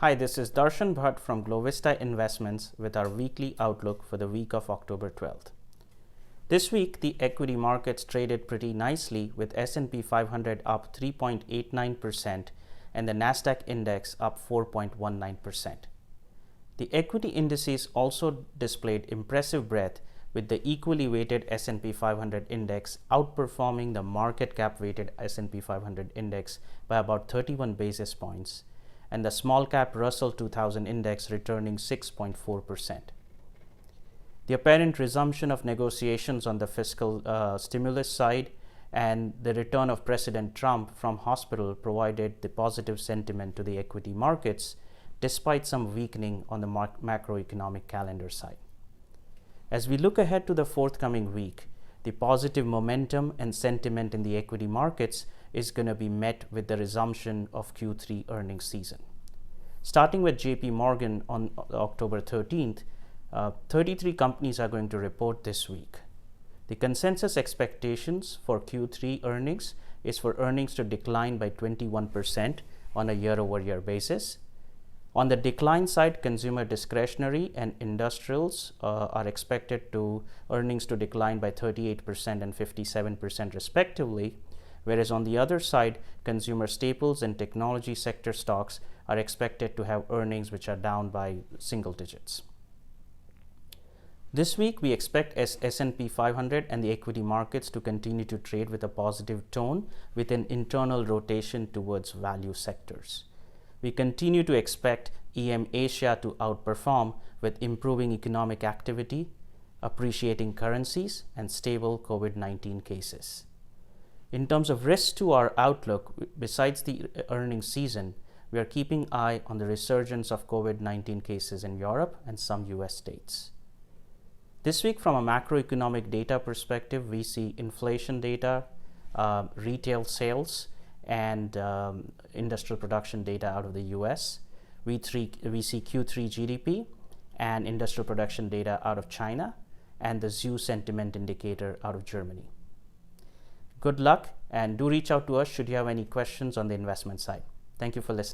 Hi, this is Darshan Bhatt from Glovista Investments with our weekly outlook for the week of October 12th. This week, the equity markets traded pretty nicely with S&P 500 up 3.89% and the Nasdaq index up 4.19%. The equity indices also displayed impressive breadth with the equally weighted S&P 500 index outperforming the market cap weighted S&P 500 index by about 31 basis points and the small cap Russell 2000 index returning 6.4%. The apparent resumption of negotiations on the fiscal stimulus side and the return of President Trump from hospital provided the positive sentiment to the equity markets despite some weakening on the macroeconomic calendar side. As we look ahead to the forthcoming week, the positive momentum and sentiment in the equity markets is going to be met with the resumption of Q3 earnings season. Starting with JP Morgan on October 13th, 33 companies are going to report this week. The consensus expectations for Q3 earnings is for earnings to decline by 21% on a year-over-year basis. On the decline side, consumer discretionary and industrials are expected to earnings to decline by 38% and 57% respectively, whereas on the other side, consumer staples and technology sector stocks are expected to have earnings which are down by single digits. This week, we expect S&P 500 and the equity markets to continue to trade with a positive tone with an internal rotation towards value sectors. We continue to expect EM Asia to outperform with improving economic activity, appreciating currencies, and stable COVID-19 cases. In terms of risks to our outlook, besides the earnings season, we are keeping an eye on the resurgence of COVID-19 cases in Europe and some US states. This week, from a macroeconomic data perspective, we see inflation data, retail sales, and industrial production data out of the US. We see Q3 GDP and industrial production data out of China and the ZEW sentiment indicator out of Germany. Good luck, and do reach out to us should you have any questions on the investment side. Thank you for listening.